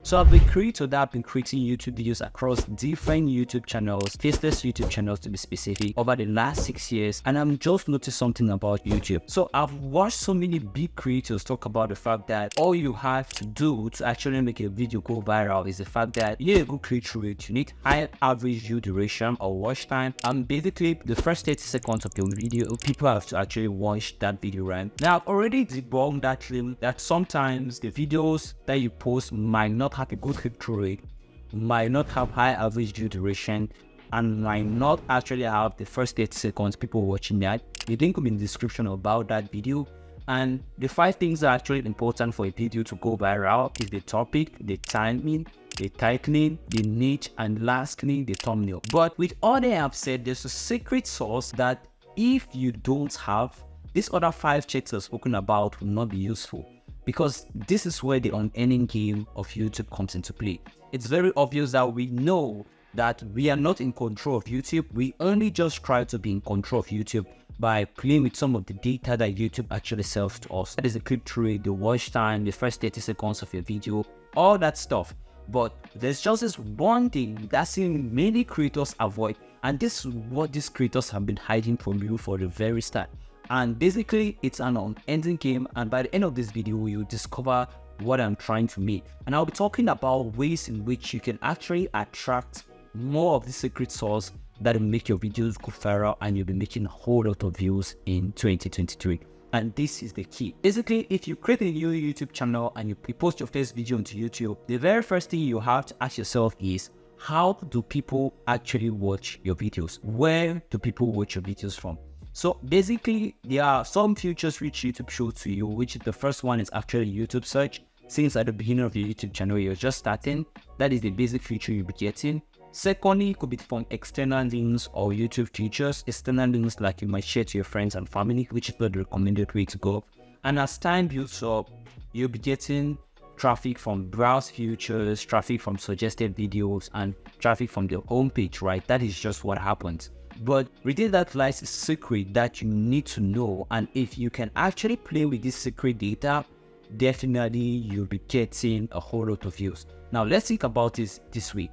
So I've been creator that have been creating YouTube videos across different YouTube channels, faceless YouTube channels to be specific, over the last 6 years, and I'm just noticed something about YouTube. So I've watched so many big creators talk about the fact that all you have to do to actually make a video go viral is the fact that you need a good click-through rate, you need high average view duration or watch time, and basically the first 30 seconds of your video, people have to actually watch that video, right? Now I've already debunked that claim that sometimes the videos that you post might not have a good click-through rate, might not have high average view duration, and might not actually have the first 30 seconds people watching that. The link will be in the description about that video. And the 5 things that are actually important for a video to go viral is the topic, the timing, the titling, the niche, and lastly the thumbnail. But with all that I've said, there's a secret sauce that if you don't have, these other 5 checks I've spoken about will not be useful, because this is where the unearning game of YouTube comes into play. It's very obvious that we know that we are not in control of YouTube. We only just try to be in control of YouTube by playing with some of the data that YouTube actually sells to us. That is the click-through rate, the watch time, the first 30 seconds of your video, all that stuff. But there's just this one thing that seen many creators avoid, and this is what these creators have been hiding from you for the very start. And basically, it's an unending game, and by the end of this video, you'll discover what I'm trying to make. And I'll be talking about ways in which you can actually attract more of the secret sauce that will make your videos go viral, and you'll be making a whole lot of views in 2023. And this is the key. Basically, if you create a new YouTube channel and you post your first video onto YouTube, the very first thing you have to ask yourself is, how do people actually watch your videos? Where do people watch your videos from? So basically, there are some features which YouTube shows to you, which the first one is actually YouTube search. Since at the beginning of your YouTube channel, you're just starting, that is the basic feature you'll be getting. Secondly, it could be from external links or YouTube features, external links like you might share to your friends and family, which is the recommended way to go. And as time builds up, you'll be getting traffic from browse features, traffic from suggested videos, and traffic from the homepage, right? That is just what happens. But within that lies a secret that you need to know, and if you can actually play with this secret data, definitely you'll be getting a whole lot of views. Now let's think about this way.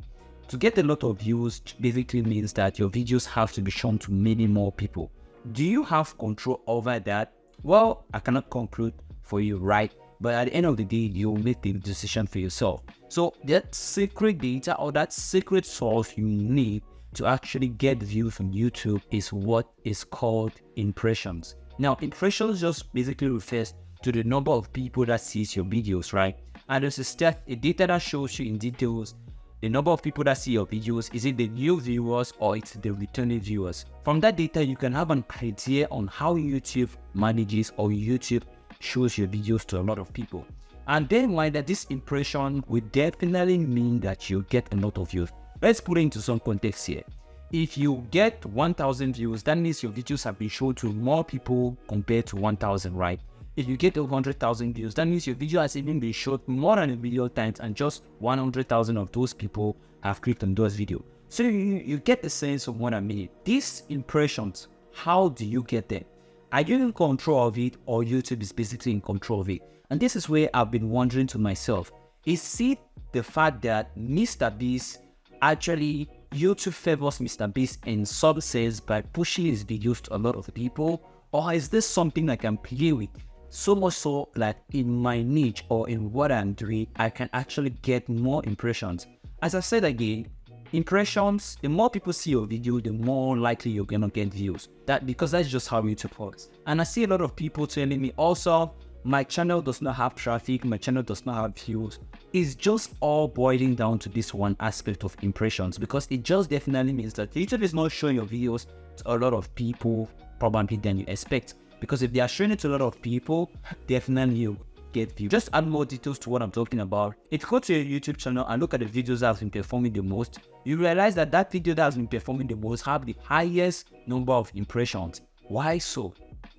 To get a lot of views basically means that your videos have to be shown to many more people. Do you have control over that? Well, I cannot conclude for you, right? But at the end of the day, you'll make the decision for yourself. So that secret data or that secret source you need to actually get views from YouTube is what is called impressions. Now, impressions just basically refers to the number of people that sees your videos, right? And there's a data that shows you in details the number of people that see your videos. Is it the new viewers or it's the returning viewers? From that data, you can have an idea on how YouTube manages or YouTube shows your videos to a lot of people. And then why that this impression will definitely mean that you get a lot of views. Let's put it into some context here. If you get 1,000 views, that means your videos have been shown to more people compared to 1,000, right? If you get 100,000 views, that means your video has even been shown more than 1 million times, and just 100,000 of those people have clicked on those videos. So you get the sense of what I mean. These impressions, how do you get them? Are you in control of it, or YouTube is basically in control of it? And this is where I've been wondering to myself, is it the fact that MrBeast actually, YouTube favors MrBeast in some sense by pushing his videos to a lot of people? Or is this something I can play with? So much so that in my niche or in what I'm doing, I can actually get more impressions. As I said again, impressions, the more people see your video, the more likely you're gonna get views. Because that's just how YouTube works. And I see a lot of people telling me also, my channel does not have traffic, my channel does not have views. It's just all boiling down to this one aspect of impressions, because it just definitely means that YouTube is not showing your videos to a lot of people probably than you expect. Because if they are showing it to a lot of people, definitely you get views. Just add more details to what I'm talking about. If you go to your YouTube channel and look at the videos that have been performing the most, you realize that that video that has been performing the most have the highest number of impressions. Why so?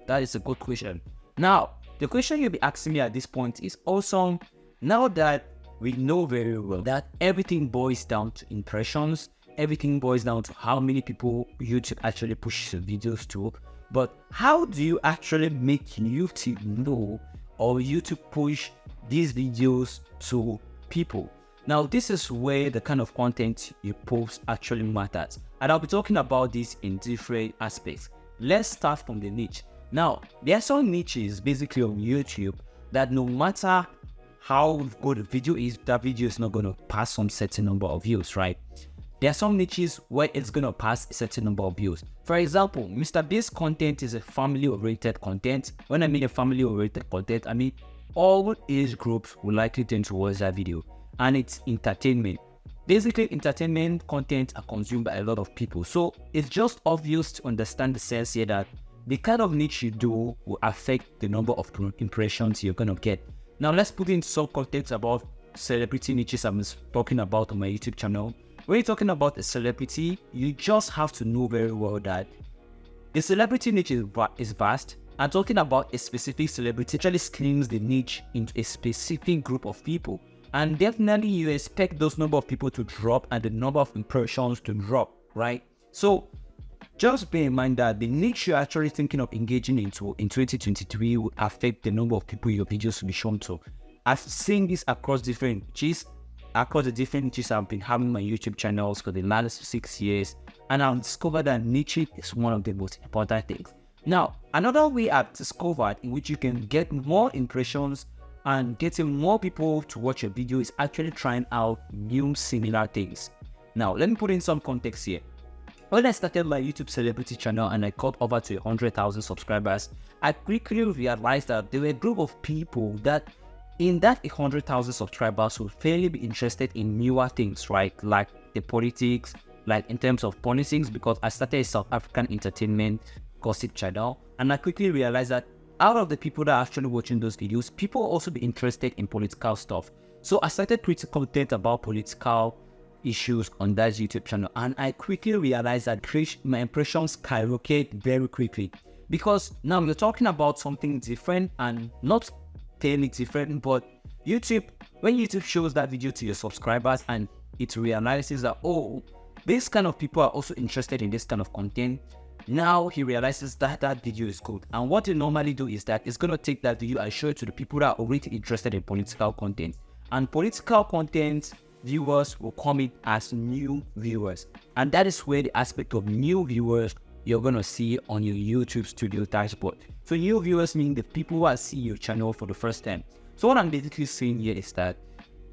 That is a good question. Now, the question you'll be asking me at this point is also, now that we know very well that everything boils down to impressions, everything boils down to how many people YouTube actually pushes videos to, but how do you actually make YouTube know or YouTube push these videos to people? Now, this is where the kind of content you post actually matters. And I'll be talking about this in different aspects. Let's start from the niche. Now, there are some niches basically on YouTube that no matter how good a video is, that video is not going to pass some certain number of views, right? There are some niches where it's going to pass a certain number of views. For example, Mr. Beast's content is a family-oriented content. When I mean a family-oriented content, I mean all age groups will likely tend to watch that video. And it's entertainment. Basically, entertainment content are consumed by a lot of people. So it's just obvious to understand the sense here that the kind of niche you do will affect the number of impressions you're going to get. Now, let's put in some context about celebrity niches I'm talking about on my YouTube channel. When you're talking about a celebrity, you just have to know very well that the celebrity niche is vast. And talking about a specific celebrity actually screens the niche into a specific group of people. And definitely you expect those number of people to drop and the number of impressions to drop, right? So just bear in mind that the niche you're actually thinking of engaging into in 2023 will affect the number of people your videos will be shown to. I've seen this across different niches. Across the different niches I've been having my YouTube channels for the last 6 years, and I've discovered that niche is one of the most important things. Now, another way I've discovered in which you can get more impressions and getting more people to watch your video is actually trying out new similar things. Now, let me put in some context here. When I started my YouTube celebrity channel and I got over to 100,000 subscribers, I quickly realized that there were a group of people that in that 100,000 subscribers will fairly be interested in newer things, right? Like the politics, like in terms of politics, because I started a South African entertainment gossip channel, and I quickly realized that out of the people that are actually watching those videos, people will also be interested in political stuff. So I started creating content about political issues on that YouTube channel, and I quickly realized that my impressions skyrocket very quickly, because now we're talking about something different and not fairly different, but when YouTube shows that video to your subscribers and it realizes that, oh, this kind of people are also interested in this kind of content, now he realizes that that video is good. And what he normally do is that it's going to take that video and show it to the people that are already interested in political content. And political content viewers will come in as new viewers. And that is where the aspect of new viewers you're going to see on your YouTube studio dashboard. So new viewers mean the people who are seeing your channel for the first time. So what I'm basically saying here is that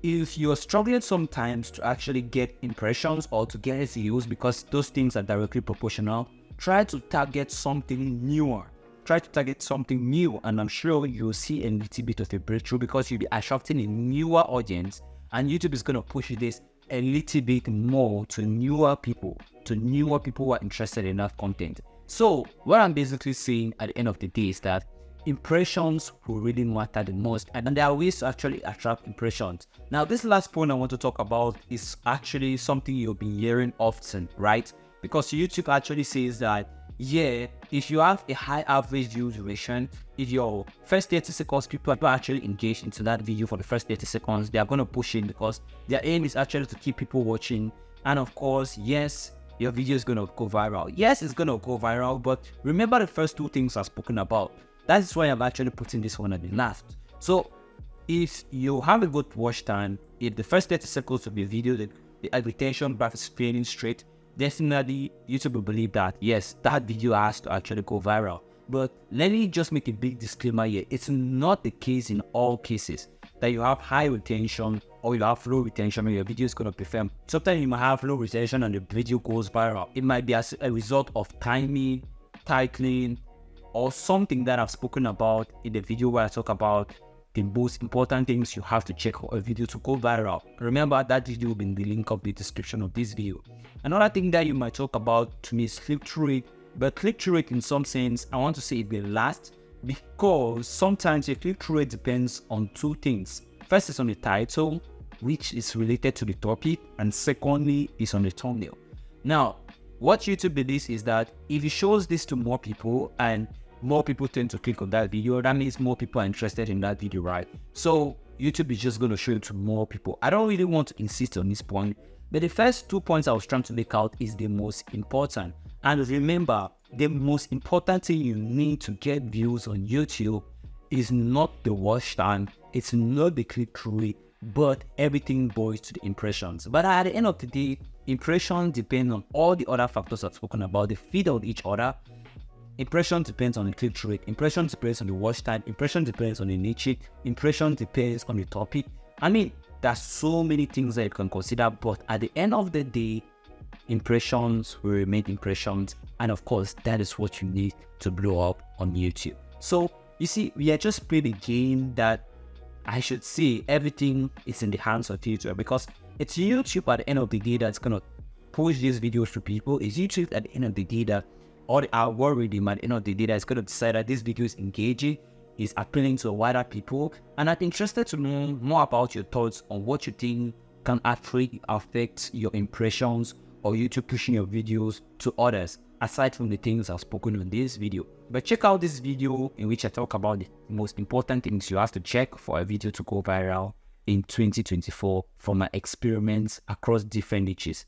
if you're struggling sometimes to actually get impressions or to get views, because those things are directly proportional, try to target something newer. Try to target something new, and I'm sure you'll see a little bit of a breakthrough because you'll be attracting a newer audience, and YouTube is going to push this a little bit more to newer people who are interested in that content. So what I'm basically saying at the end of the day is that impressions will really matter the most, and there are ways to actually attract impressions. Now, this last point I want to talk about is actually something you'll be hearing often, right? Because YouTube actually says that, yeah, if you have a high average view duration, if your first 30 seconds people are actually engaged into that video for the first 30 seconds, they are going to push in because their aim is actually to keep people watching. And of course, yes, your video is going to go viral. Yes, it's going to go viral, but remember the first two things I've spoken about. That is why I'm actually putting this one at the last. So if you have a good watch time, if the first 30 seconds of your video, the retention graph is fading straight, definitely YouTube will believe that, yes, that video has to actually go viral. But let me just make a big disclaimer here. It's not the case in all cases that you have high retention or you have low retention and your video is going to perform. Sometimes you might have low retention and the video goes viral. It might be as a result of timing, titling, or something that I've spoken about in the video where I talk about the most important things you have to check for a video to go viral. Remember, that video will be in the link of the description of this video. Another thing that you might talk about to me is click-through rate, but click-through rate in some sense, I want to say it will last because sometimes your click-through rate depends on two things. First is on the title, which is related to the topic, and secondly is on the thumbnail. Now, what YouTube believes is that if it shows this to more people and more people tend to click on that video, that means more people are interested in that video, right? So YouTube is just going to show it to more people. I don't really want to insist on this point, but the first 2 points I was trying to make out is the most important. And remember, the most important thing you need to get views on YouTube is not the watch time, it's not the click-through rate. but everything boils to the impressions. But at the end of the day, impressions depend on all the other factors I've spoken about. They feed on each other. Impression depends on the click rate. Impression depends on the watch time. Impression depends on the niche. Impression depends on the topic. I mean, there's so many things that you can consider, but at the end of the day, impressions will remain impressions. And of course, that is what you need to blow up on YouTube. So you see, we are just playing a game that I should say everything is in the hands of YouTube, because it's YouTube at the end of the day that's going to push these videos to people. It's YouTube at the end of the day that, or the algorithm at the end of the day that's going to decide that this video is engaging, is appealing to wider people. And I'm interested to know more about your thoughts on what you think can actually affect your impressions or YouTube pushing your videos to others, aside from the things I've spoken on this video. But check out this video in which I talk about the most important things you have to check for a video to go viral in 2024 from my experiments across different niches.